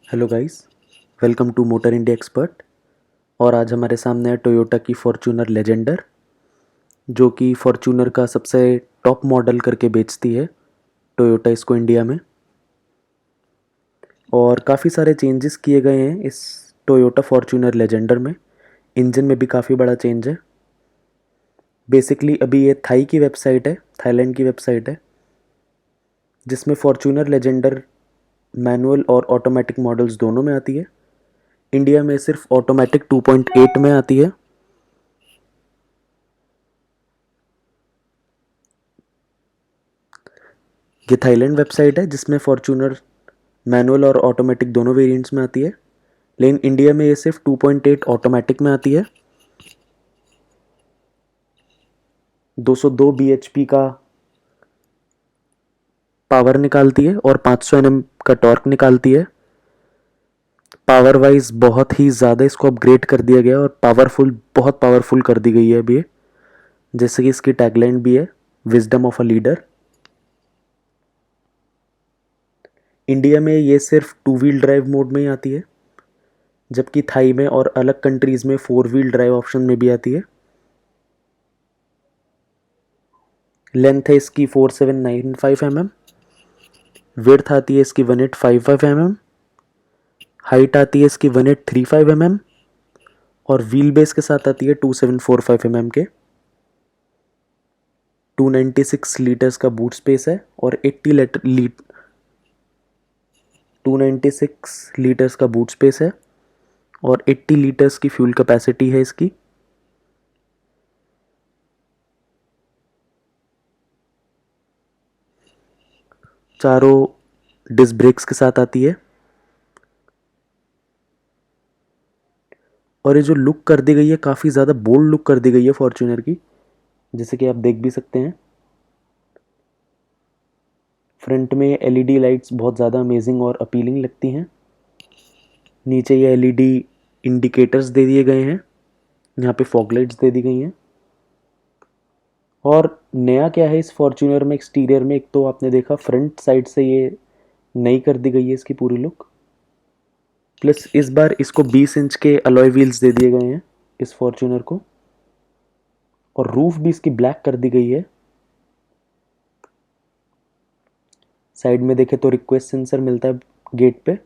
Hello guys, welcome to motor India expert. और आज हमारे सामने है टोयोटा की फॉर्च्यूनर लेजेंडर, जो कि फॉर्च्यूनर का सबसे टॉप मॉडल करके बेचती है टोयोटा इसको इंडिया में। और काफ़ी सारे चेंजेस किए गए हैं इस टोयोटा फॉर्च्यूनर लेजेंडर में। इंजन में भी काफ़ी बड़ा चेंज है। बेसिकली अभी ये थाई की वेबसाइट है, थाईलैंड की वेबसाइट है, जिसमें फॉर्च्यूनर लेजेंडर मैनुअल और ऑटोमेटिक मॉडल्स दोनों में आती है। इंडिया में सिर्फ ऑटोमेटिक 2.8 में आती है। ये थाईलैंड वेबसाइट है जिसमें फॉर्च्यूनर मैनुअल और ऑटोमेटिक दोनों वेरिएंट्स में आती है, लेकिन इंडिया में ये सिर्फ 2.8 ऑटोमेटिक में आती है। 202 bhp का पावर निकालती है और 500 Nm का टॉर्क निकालती है। पावर वाइज बहुत ही ज़्यादा इसको अपग्रेड कर दिया गया और बहुत पावरफुल कर दी गई है अभी। जैसे कि इसकी टैगलाइन भी है, wisdom of a leader. India में ये सिर्फ 2 व्हील ड्राइव मोड में ही आती है, जबकि थाई में और अलग कंट्रीज़ में 4 व्हील ड्राइव ऑप्शन में भी आती है। लेंथ है इसकी 4795 mm। विड्थ आती है इसकी 1855 mm। हाइट आती है इसकी 1835 mm। और व्हील बेस के साथ आती है 2745 mm के। 296 लीटर्स का बूट स्पेस है और 296 लीटर्स का बूट स्पेस है और 80 लीटर्स की फ्यूल कैपेसिटी है इसकी। चारों डिस्क ब्रेक्स के साथ आती है। और ये जो लुक कर दी गई है, काफ़ी ज़्यादा बोल्ड लुक कर दी गई है फॉर्च्यूनर की, जैसे कि आप देख भी सकते हैं। फ्रंट में एलईडी लाइट्स बहुत ज़्यादा अमेजिंग और अपीलिंग लगती हैं। नीचे ये एलईडी इंडिकेटर्स दे दिए गए हैं, यहाँ पे फॉग लाइट्स दे दी गई हैं। और नया क्या है इस फॉर्च्यूनर में एक्सटीरियर में, एक तो आपने देखा फ्रंट साइड से ये नई कर दी गई है इसकी पूरी लुक। प्लस इस बार इसको 20 इंच के अलॉय व्हील्स दे दिए गए हैं इस फॉर्च्यूनर को। और रूफ भी इसकी ब्लैक कर दी गई है। साइड में देखे तो रिक्वेस्ट सेंसर मिलता है गेट पे।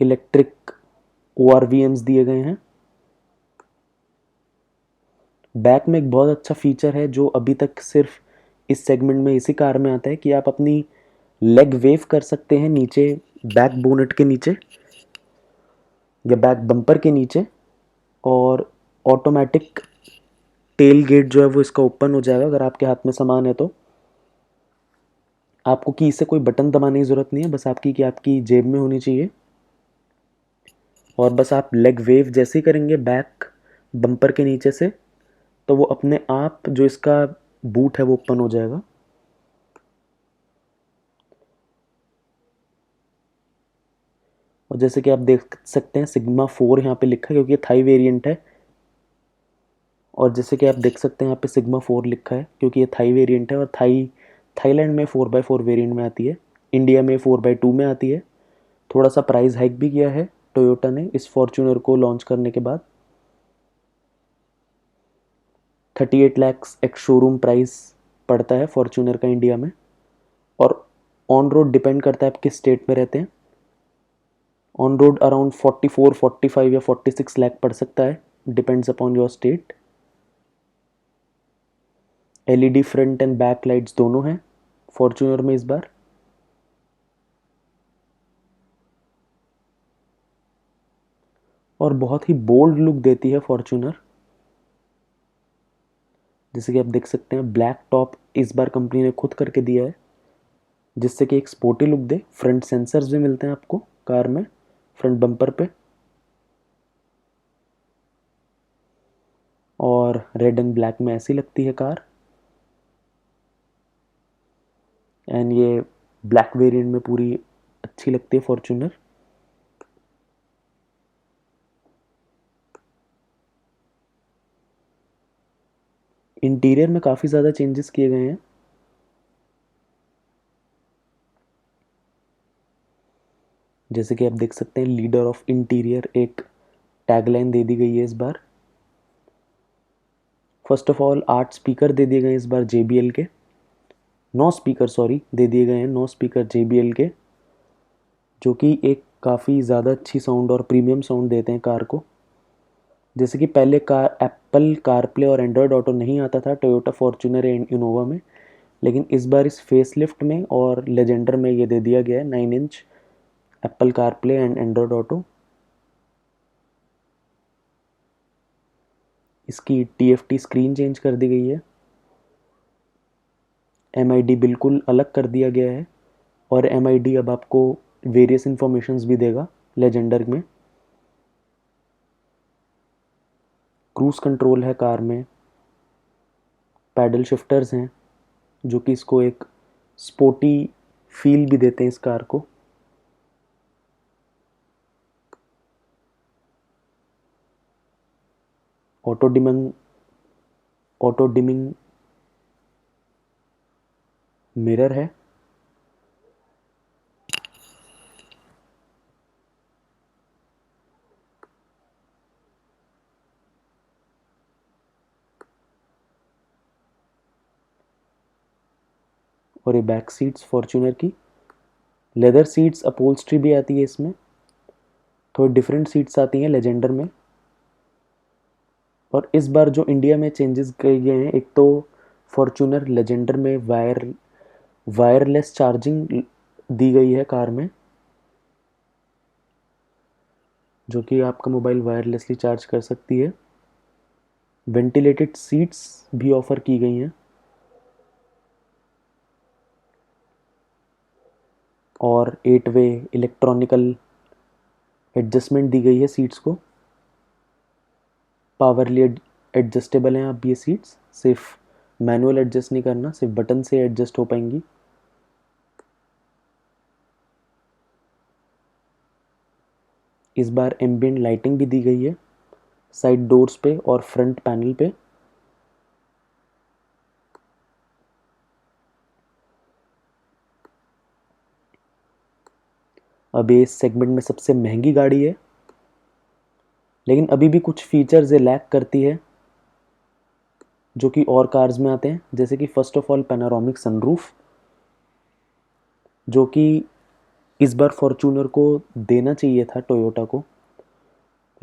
इलेक्ट्रिक ORVMs दिए गए हैं। बैक में एक बहुत अच्छा फीचर है जो अभी तक सिर्फ इस सेगमेंट में इसी कार में आता है, कि आप अपनी लेग वेव कर सकते हैं नीचे, बैक बोनेट के नीचे या बैक बम्पर के नीचे। और ऑटोमेटिक टेल गेट जो है वो इसका ओपन हो जाएगा अगर आपके हाथ में सामान है तो। आपको की से कोई बटन दबाने की ज़रूरत नहीं है, बस आपकी की आपकी जेब में होनी चाहिए। और बस आप लेग वेव जैसे ही करेंगे बैक बम्पर के नीचे से, तो वो अपने आप जो इसका बूट है वो ओपन हो जाएगा। और जैसे कि आप देख सकते हैं सिग्मा 4 यहाँ पे लिखा है, क्योंकि ये थाई वेरिएंट है। और जैसे कि आप देख सकते हैं यहाँ पे सिग्मा 4 लिखा है क्योंकि ये थाई वेरिएंट है। और थाईलैंड में 4x4 वेरिएंट में आती है, इंडिया में 4x2 में आती है। थोड़ा सा प्राइस हाइक भी किया है टोयोटा ने इस फॉर्च्यूनर को लॉन्च करने के बाद। 38 लैक्स एक शोरूम प्राइस पड़ता है फॉर्च्यूनर का इंडिया में। और ऑन रोड डिपेंड करता है आप किस स्टेट में रहते हैं। ऑन रोड अराउंड 44, 45 या 46 लाख पड़ सकता है, depends upon your state. LED front end back lights दोनों हैं फॉर्च्यूनर में इस बार। और बहुत ही बोल्ड लुक देती है फॉर्च्यूनर। जैसे कि आप देख सकते हैं ब्लैक टॉप इस बार कंपनी ने खुद करके दिया है, जिससे कि एक स्पोर्टी लुक दे। फ्रंट सेंसर्स भी मिलते हैं आपको कार में, फ्रंट बम्पर पे। और रेड एंड ब्लैक में ऐसी लगती है कार। एंड ये ब्लैक वेरिएंट में पूरी अच्छी लगती है फॉर्च्यूनर। इंटीरियर में काफ़ी ज़्यादा चेंजेस किए गए हैं। जैसे कि आप देख सकते हैं लीडर ऑफ इंटीरियर एक टैगलाइन दे दी गई है इस बार। फर्स्ट ऑफ ऑल 8 स्पीकर दे दिए गए इस बार JBL के, 9 स्पीकर सॉरी दे दिए गए हैं, 9 स्पीकर JBL के, जो कि एक काफ़ी ज़्यादा अच्छी साउंड और प्रीमियम साउंड देते हैं कार को। जैसे कि पहले कार एप्पल कारप्ले और एंड्रॉयड ऑटो नहीं आता था टोयोटा फॉर्च्यूनर एंड इनोवा में, लेकिन इस बार इस फेसलिफ्ट में और लेजेंडर में ये दे दिया गया है 9 inch Apple CarPlay and Android auto. इसकी TFT स्क्रीन चेंज कर दी गई है, MID बिल्कुल अलग कर दिया गया है, और MID अब आपको वेरियस इंफॉर्मेशंस भी देगा लेजेंडर में। क्रूज कंट्रोल है कार में, पैडल शिफ्टर्स हैं जो कि इसको एक स्पोर्टी फील भी देते हैं इस कार को। ऑटो डिमिंग मिरर है। और ये बैक सीट्स फॉर्च्यूनर की लेदर सीट्स, अपहोल्स्ट्री भी आती है इसमें, थोड़ी डिफरेंट सीट्स आती हैं लेजेंडर में। और इस बार जो इंडिया में चेंजेस किए गए हैं, एक तो फॉर्च्यूनर लेजेंडर में वायरलेस चार्जिंग दी गई है कार में, जो कि आपका मोबाइल वायरलेसली चार्ज कर सकती है। वेंटिलेटेड सीट्स भी ऑफर की गई हैं, और 8 वे इलेक्ट्रॉनिकल एडजस्टमेंट दी गई है सीट्स को। पावरली एडजस्टेबल हैं अब ये सीट्स, सिर्फ मैनुअल एडजस्ट नहीं करना, सिर्फ बटन से एडजस्ट हो पाएंगी। इस बार एम्बिएंट लाइटिंग भी दी गई है साइड डोर्स पे और फ्रंट पैनल पे। अब ये इस सेगमेंट में सबसे महंगी गाड़ी है, लेकिन अभी भी कुछ फीचर्स ये लैक करती है जो कि और कार्स में आते हैं। जैसे कि first of all panoramic sunroof, जो कि इस बार फॉर्च्यूनर को देना चाहिए था टोयोटा को,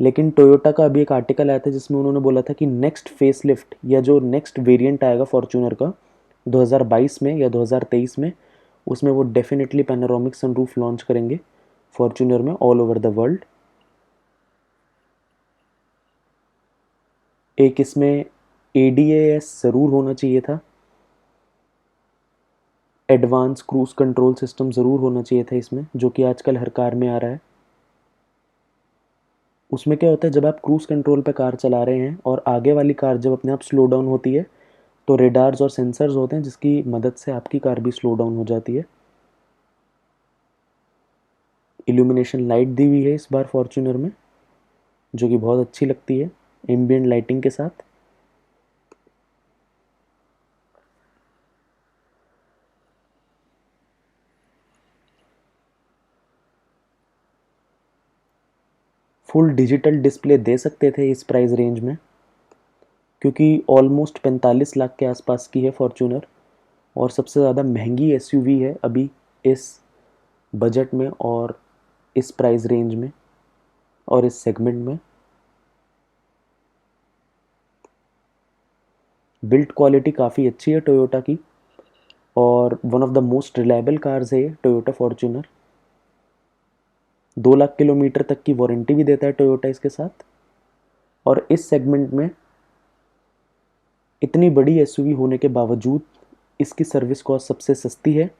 लेकिन टोयोटा का अभी एक आर्टिकल आया था जिसमें उन्होंने बोला था कि नेक्स्ट फेसलिफ्ट या जो नेक्स्ट वेरिएंट आएगा फॉर्च्यूनर का 2022 में या 2023 में, उसमें वो डेफिनेटली पैनोरामिक सनरूफ लॉन्च करेंगे फॉर्च्यूनर में ऑल ओवर द वर्ल्ड। एक इसमें ADAS ज़रूर होना चाहिए था, एडवांस क्रूज कंट्रोल सिस्टम ज़रूर होना चाहिए था इसमें, जो कि आजकल हर कार में आ रहा है। उसमें क्या होता है, जब आप क्रूज कंट्रोल पे कार चला रहे हैं और आगे वाली कार जब अपने आप स्लो डाउन होती है, तो रेडार्स और सेंसर्स होते हैं जिसकी मदद से आपकी कार भी स्लो डाउन हो जाती है। इल्यूमिनेशन लाइट दी हुई है इस बार फॉर्च्यूनर में, जो कि बहुत अच्छी लगती है एम्बिएंट लाइटिंग के साथ। फुल डिजिटल डिस्प्ले दे सकते थे इस प्राइस रेंज में, क्योंकि ऑलमोस्ट 45 लाख के आसपास की है फॉर्च्यूनर, और सबसे ज़्यादा महंगी SUV है अभी इस बजट में और इस प्राइस रेंज में और इस सेगमेंट में। बिल्ड क्वालिटी काफ़ी अच्छी है टोयोटा की, और one of the most reliable cars है टोयोटा फॉर्च्यूनर। 2 लाख किलोमीटर तक की वारंटी भी देता है टोयोटा इसके साथ। और इस सेगमेंट में इतनी बड़ी SUV होने के बावजूद इसकी सर्विस कॉस्ट सबसे सस्ती है,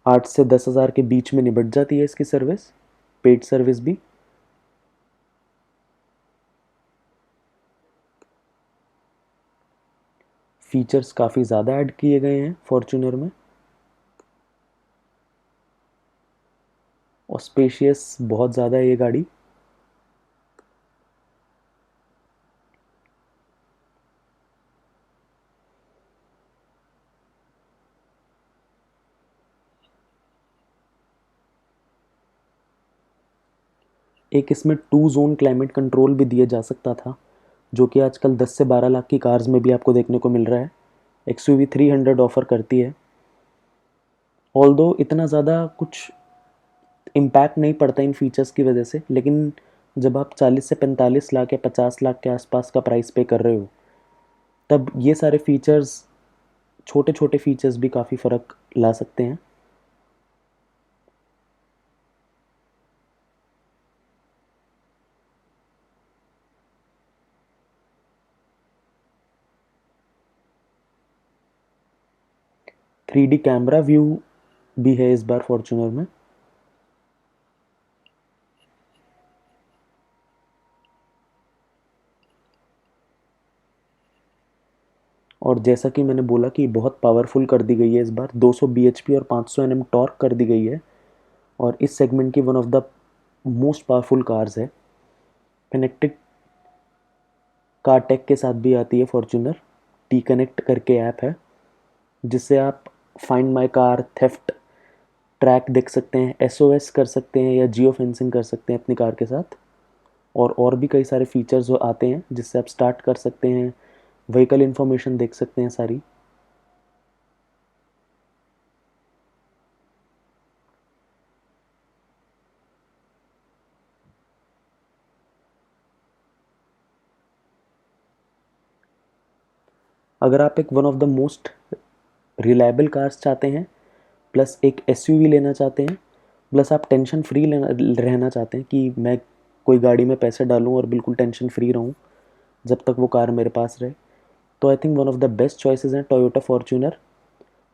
8 से 10 हज़ार के बीच में निपट जाती है इसकी सर्विस, पेड सर्विस भी। फीचर्स काफ़ी ज़्यादा ऐड किए गए हैं फॉर्च्यूनर में, और स्पेशियस बहुत ज़्यादा है ये गाड़ी। एक इसमें 2 जोन क्लाइमेट कंट्रोल भी दिया जा सकता था, जो कि आजकल 10 से 12 लाख की कार्स में भी आपको देखने को मिल रहा है। XUV 300 ऑफ़र करती है। ऑल्दो इतना ज़्यादा कुछ इम्पैक्ट नहीं पड़ता इन फीचर्स की वजह से, लेकिन जब आप 40 से 45 लाख या 50 लाख के आसपास का प्राइस पे कर रहे हो, तब ये सारे फीचर्स, छोटे छोटे फीचर्स भी काफ़ी फ़र्क ला सकते हैं। थ्री डी कैमरा व्यू भी है इस बार फॉर्च्यूनर में। और जैसा कि मैंने बोला कि बहुत पावरफुल कर दी गई है इस बार, 200 bhp और 500 Nm टॉर्क कर दी गई है, और इस सेगमेंट की one of the most powerful cars है। कनेक्टेड कार टेक के साथ भी आती है फॉर्च्यूनर। टी कनेक्ट करके ऐप है, जिससे आप find my car, theft track देख सकते हैं, SOS कर सकते हैं या जियो फेंसिंग कर सकते हैं अपनी कार के साथ। और भी कई सारे फीचर्स जो आते हैं जिससे आप स्टार्ट कर सकते हैं, व्हीकल इन्फॉर्मेशन देख सकते हैं सारी। अगर आप एक one of the most reliable cars चाहते हैं, प्लस एक SUV लेना चाहते हैं, प्लस आप टेंशन फ्री रहना चाहते हैं कि मैं कोई गाड़ी में पैसे डालूं और बिल्कुल टेंशन फ्री रहूं जब तक वो कार मेरे पास रहे, तो I think one of the best choices हैं टोयोटा फॉर्च्यूनर।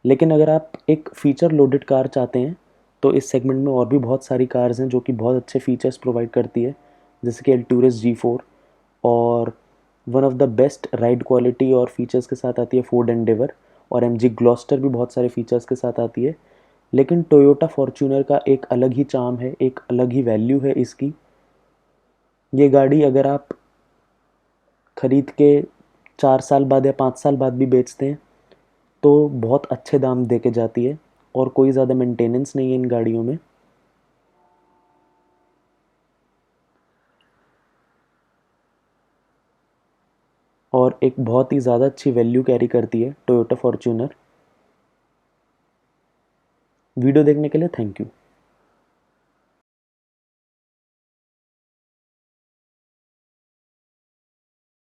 लेकिन अगर आप एक फ़ीचर लोडेड कार चाहते हैं, तो इस सेगमेंट में और भी बहुत सारी कार्स हैं जो कि बहुत अच्छे फीचर्स प्रोवाइड करती है, जैसे कि एल्टूरस G4, और one of the best ride quality और फीचर्स के साथ आती है फोर्ड एंडेवर, और MG ग्लॉस्टर भी बहुत सारे फीचर्स के साथ आती है। लेकिन टोयोटा फॉर्च्यूनर का एक अलग ही चार्म है, एक अलग ही वैल्यू है इसकी। ये गाड़ी अगर आप ख़रीद के 4 साल बाद या 5 साल बाद भी बेचते हैं, तो बहुत अच्छे दाम दे के जाती है, और कोई ज़्यादा मेंटेनेंस नहीं है इन गाड़ियों में। और एक बहुत ही ज़्यादा अच्छी वैल्यू कैरी करती है टोयोटा फॉर्च्यूनर। वीडियो देखने के लिए थैंक यू।